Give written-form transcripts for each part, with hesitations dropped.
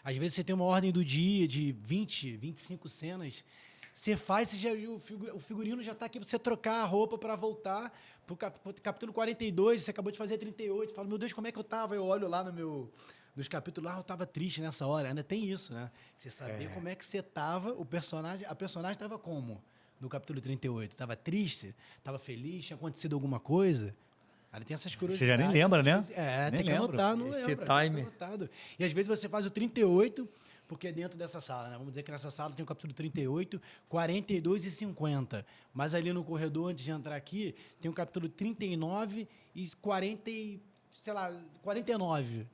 Às vezes você tem uma ordem do dia de 20, 25 cenas. Você faz, o figurino já está aqui para você trocar a roupa para voltar para o capítulo 42, você acabou de fazer 38. Fala, meu Deus, como é que eu estava? Eu olho lá nos capítulos, eu estava triste nessa hora. Ainda tem isso, né? Você saber como é que você estava, a personagem estava como? No capítulo 38. Estava triste? Estava feliz? Tinha acontecido alguma coisa? Aí tem essas curiosidades. Você já nem lembra, né? Tem que anotar, não Esse lembra. time. Anotado. E às vezes você faz o 38, porque é dentro dessa sala, né? Vamos dizer que nessa sala tem o capítulo 38, 42 e 50. Mas ali no corredor, antes de entrar aqui, tem o capítulo 39 e 40, sei lá, 49.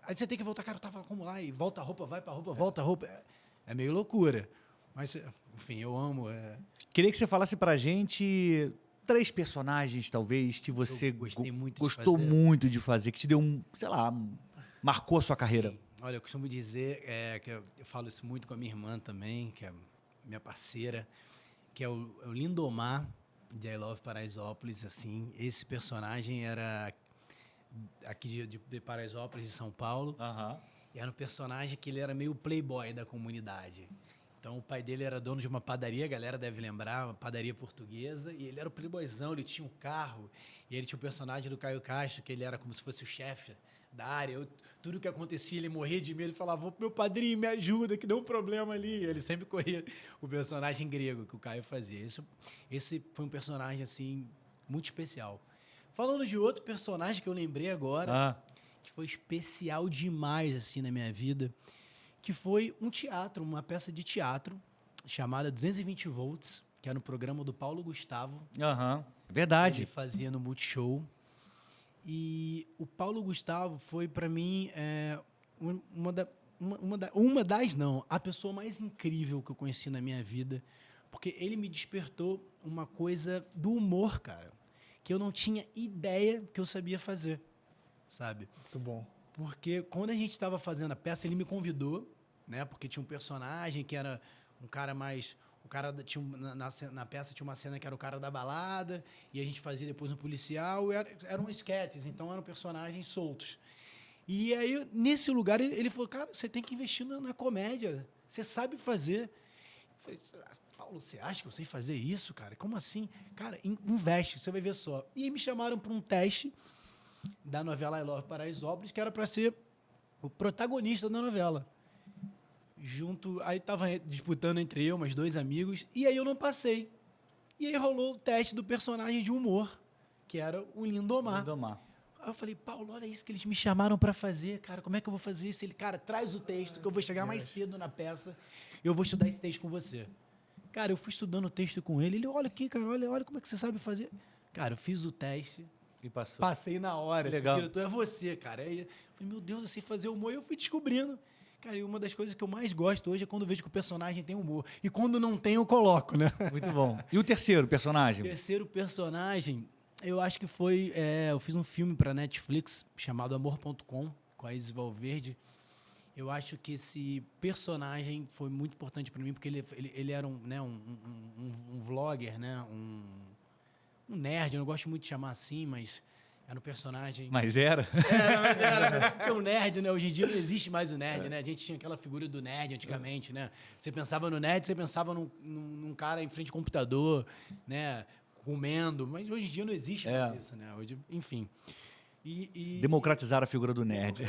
Aí você tem que voltar, cara, eu tava como lá, e volta a roupa, vai pra roupa, volta a roupa. É meio loucura. Mas, enfim, eu amo. Queria que você falasse pra gente 3 personagens, talvez, que você gostou muito de fazer, que te deu sei lá, marcou a sua carreira. Sim. Olha, eu costumo dizer que eu falo isso muito com a minha irmã também, que é minha parceira, que é o Lindomar, de I Love Paraisópolis. Assim, esse personagem era aqui de Paraisópolis, de São Paulo. E era um personagem que ele era meio playboy da comunidade. Então, o pai dele era dono de uma padaria, a galera deve lembrar, uma padaria portuguesa, e ele era o playboyzão, ele tinha um carro, e ele tinha o personagem do Caio Castro, que ele era como se fosse o chefe da área. Tudo que acontecia, ele morria de medo, ele falava, meu padrinho, me ajuda, que deu um problema ali. Ele sempre corria o personagem grego que o Caio fazia. Esse foi um personagem, assim, muito especial. Falando de outro personagem que eu lembrei agora, que foi especial demais, assim, na minha vida, que foi um teatro, uma peça de teatro chamada 220 volts, que era no programa do Paulo Gustavo. Verdade. Ele fazia no Multishow. E o Paulo Gustavo foi, para mim, a pessoa mais incrível que eu conheci na minha vida, porque ele me despertou uma coisa do humor, cara, que eu não tinha ideia que eu sabia fazer, sabe? Muito bom. Porque quando a gente estava fazendo a peça, ele me convidou, né? Porque tinha um personagem que era um cara mais... na peça tinha uma cena que era o cara da balada, e a gente fazia depois um policial, eram esquetes, então eram personagens soltos. E aí, nesse lugar, ele falou, cara, você tem que investir na comédia, você sabe fazer. Eu falei, Paulo, você acha que eu sei fazer isso, cara? Como assim? Cara, investe, você vai ver só. E me chamaram para um teste da novela I Love Paraisópolis, que era para ser o protagonista da novela. Aí tava disputando entre eu, mais 2 amigos, e aí eu não passei. E aí rolou o teste do personagem de humor, que era o Lindomar. Aí eu falei, Paulo, olha isso que eles me chamaram para fazer, cara, como é que eu vou fazer isso? Ele, cara, traz o texto, que eu vou chegar mais cedo na peça, eu vou estudar esse texto com você. Cara, eu fui estudando o texto com ele, ele, olha aqui, cara, olha como é que você sabe fazer. Cara, eu fiz o teste, e passou. Passei na hora, legal. Esse diretor é você, cara. Aí eu falei, meu Deus, eu sei fazer humor, e eu fui descobrindo. Cara, e uma das coisas que eu mais gosto hoje é quando eu vejo que o personagem tem humor. E quando não tem, eu coloco, né? Muito bom. E o terceiro personagem? O terceiro personagem, eu acho que foi... eu fiz um filme para Netflix chamado Amor.com, com a Isis Valverde. Eu acho que esse personagem foi muito importante para mim, porque ele era um vlogger, né? Um nerd, eu não gosto muito de chamar assim, mas... Era um personagem... Mas era? Mas era. Porque o nerd, né? Hoje em dia não existe mais o nerd, né? A gente tinha aquela figura do nerd antigamente, né? Você pensava no nerd, você pensava num cara em frente ao computador, né? Comendo. Mas hoje em dia não existe mais isso, né? Hoje, enfim. Democratizar a figura do nerd.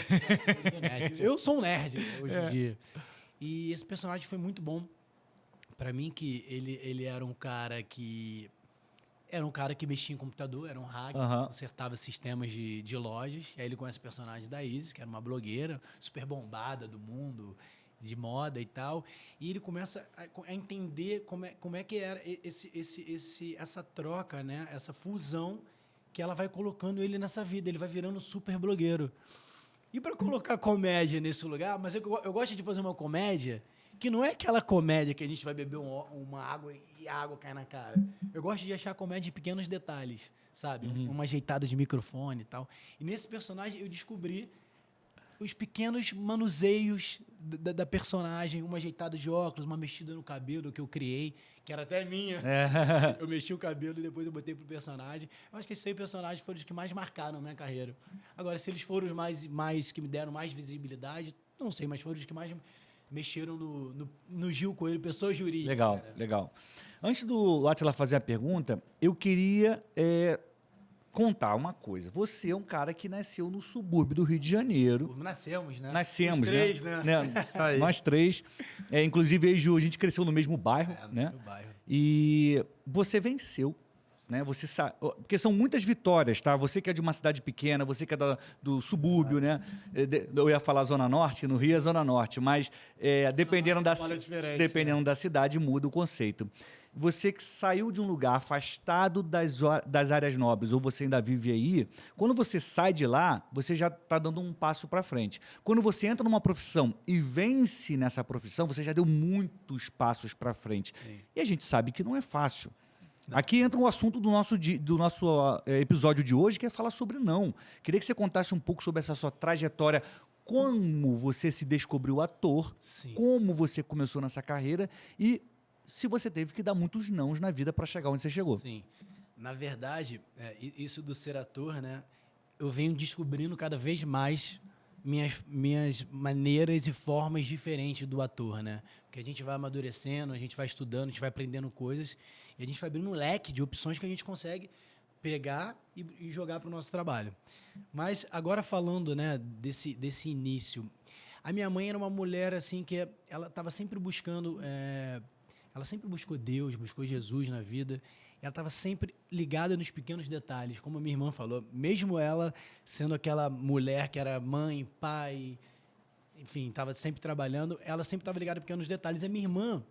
Eu sou um nerd hoje em dia. E esse personagem foi muito bom para mim, que ele era um cara que... Era um cara que mexia em computador, era um hacker, consertava sistemas de lojas. E aí ele conhece o personagem da Isis, que era uma blogueira super bombada do mundo, de moda e tal. E ele começa a entender como é que era essa troca, né? Essa fusão que ela vai colocando ele nessa vida. Ele vai virando super blogueiro. E para colocar comédia nesse lugar, mas eu gosto de fazer uma comédia que não é aquela comédia que a gente vai beber uma água e a água cai na cara. Eu gosto de achar comédia em pequenos detalhes, sabe? Uma ajeitada de microfone e tal. E nesse personagem eu descobri os pequenos manuseios da personagem, uma ajeitada de óculos, uma mexida no cabelo que eu criei, que era até minha. Eu mexi o cabelo e depois eu botei pro personagem. Eu acho que esses 6 personagens foram os que mais marcaram a minha carreira. Agora, se eles foram os mais que me deram mais visibilidade, Não sei, mas foram os que mais mexeram no Gil Coelho, pessoa jurídica. Legal, né? legal. Antes do Átila fazer a pergunta, eu queria contar uma coisa. Você é um cara que nasceu no subúrbio do Rio de Janeiro. Nascemos, né? Nascemos, os três, né? Nós três. Inclusive, eu e Ju, a gente cresceu no mesmo bairro, né? No mesmo bairro. E você venceu. Né? Você sabe, porque são muitas vitórias, tá? Você que é de uma cidade pequena, você que é do subúrbio, né? Eu ia falar Zona Norte, no Rio é Zona Norte, mas dependendo da cidade, muda o conceito. Você que saiu de um lugar afastado das áreas nobres, ou você ainda vive aí, quando você sai de lá, você já está dando um passo para frente. Quando você entra numa profissão e vence nessa profissão, você já deu muitos passos para frente. Sim. E a gente sabe que não é fácil. Aqui entra o assunto do nosso episódio de hoje, que é falar sobre não. Queria que você contasse um pouco sobre essa sua trajetória, como você se descobriu ator, Sim. como você começou nessa carreira e se você teve que dar muitos nãos na vida para chegar onde você chegou. Sim. Na verdade, isso do ser ator, né? Eu venho descobrindo cada vez mais minhas maneiras e formas diferentes do ator, né? Porque a gente vai amadurecendo, a gente vai estudando, a gente vai aprendendo coisas e a gente vai abrindo um leque de opções que a gente consegue pegar e jogar para o nosso trabalho. Mas agora falando, né, desse início, a minha mãe era uma mulher assim que ela estava sempre buscando, ela sempre buscou Deus, buscou Jesus na vida. Ela estava sempre ligada nos pequenos detalhes, como a minha irmã falou. Mesmo ela sendo aquela mulher que era mãe, pai, enfim, estava sempre trabalhando, ela sempre estava ligada nos pequenos detalhes. A minha irmã,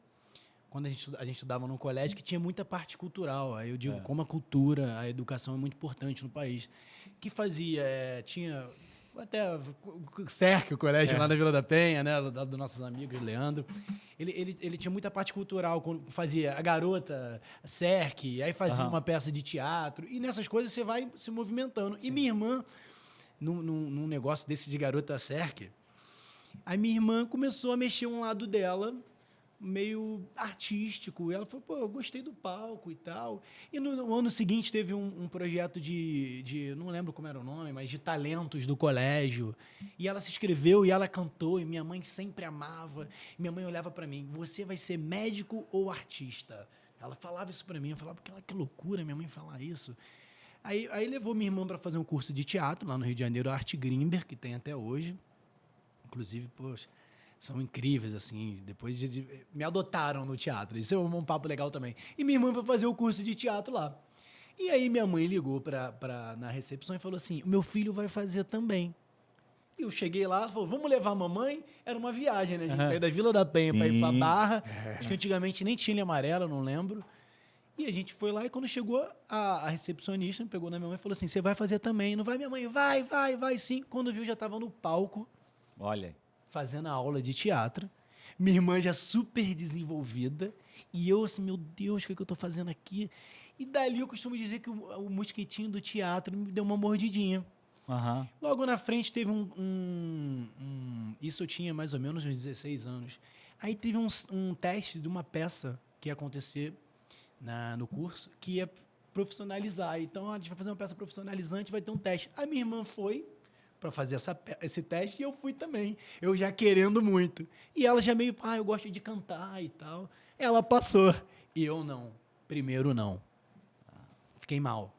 quando a gente estudava num colégio que tinha muita parte cultural, aí eu digo como a cultura, a educação é muito importante no país, que fazia, tinha até o CERC, o colégio lá na Vila da Penha, né, dos nossos amigos, Leandro. Ele tinha muita parte cultural, fazia a garota, a CERC, aí fazia uma peça de teatro, e nessas coisas você vai se movimentando. Sim. E minha irmã, num negócio desse de garota CERC, a minha irmã começou a mexer um lado dela, meio artístico, e ela falou, pô, eu gostei do palco e tal. E no ano seguinte teve um projeto de não lembro como era o nome, mas de talentos do colégio, e ela se inscreveu e ela cantou, e minha mãe sempre amava, e minha mãe olhava para mim, você vai ser médico ou artista? Ela falava isso para mim, eu falava, que loucura minha mãe falar isso. Aí levou minha irmã para fazer um curso de teatro lá no Rio de Janeiro, a Arte Grimber, que tem até hoje, inclusive, poxa, são incríveis, assim. Depois me adotaram no teatro. Isso é um papo legal também. E minha irmã foi fazer o curso de teatro lá. E aí minha mãe ligou na recepção e falou assim, o meu filho vai fazer também. E eu cheguei lá, falou, vamos levar a mamãe? Era uma viagem, né? A gente saiu da Vila da Penha para ir para Barra. Acho que antigamente nem tinha linha amarela, não lembro. E a gente foi lá e quando chegou a recepcionista, me pegou na minha mãe e falou assim, você vai fazer também? Não vai, minha mãe? Vai sim. Quando viu, já estava no palco. Olha, fazendo a aula de teatro, minha irmã já super desenvolvida, e eu assim, meu Deus, o que eu estou fazendo aqui? E dali eu costumo dizer que o mosquitinho do teatro me deu uma mordidinha. Uhum. Logo na frente teve isso eu tinha mais ou menos uns 16 anos. Aí teve um teste de uma peça que ia acontecer no curso, que ia profissionalizar. Então, a gente vai fazer uma peça profissionalizante, vai ter um teste. A minha irmã foi para fazer esse teste e eu fui também. Eu já querendo muito. E ela já meio, eu gosto de cantar e tal. Ela passou. E eu não. Primeiro não. Fiquei mal.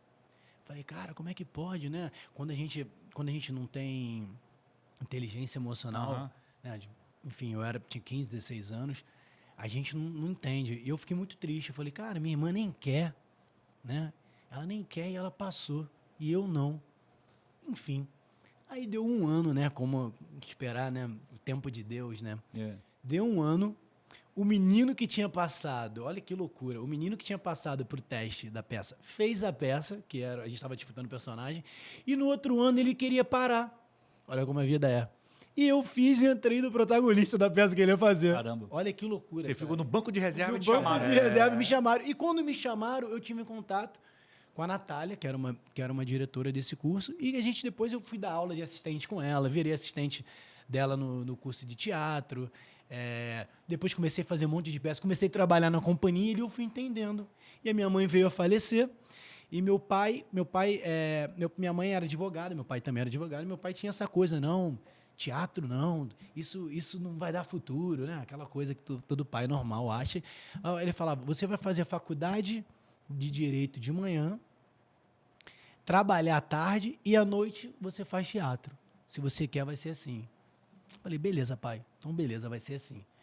Falei, cara, como é que pode, né? Quando a gente não tem inteligência emocional, né? Enfim, tinha 15, 16 anos, a gente não entende. E eu fiquei muito triste. Eu falei, cara, minha irmã nem quer, né? Ela nem quer e ela passou. E eu não. Enfim. Aí deu um ano, né? Como esperar, né? O tempo de Deus, né? Deu um ano. O menino que tinha passado, olha que loucura, o menino que tinha passado pro teste da peça, fez a peça, a gente estava disputando o personagem, e no outro ano ele queria parar. Olha como a vida é. E eu fiz e entrei no protagonista da peça que ele ia fazer. Caramba. Olha que loucura. Você ficou no banco de reserva e te chamaram. No banco de reserva me chamaram. E quando me chamaram, eu tive contato com a Natália, que era uma diretora desse curso, e depois eu fui dar aula de assistente com ela, virei assistente dela no curso de teatro, depois comecei a fazer um monte de peças, comecei a trabalhar na companhia e eu fui entendendo. E a minha mãe veio a falecer, e minha mãe era advogada, meu pai também era advogado, e meu pai tinha essa coisa, não, teatro não, isso não vai dar futuro, né? Aquela coisa que todo pai normal acha. Ele falava, você vai fazer faculdade de Direito de manhã, trabalhar à tarde e à noite você faz teatro. Se você quer, vai ser assim. Falei, beleza, pai. Então, beleza, vai ser assim.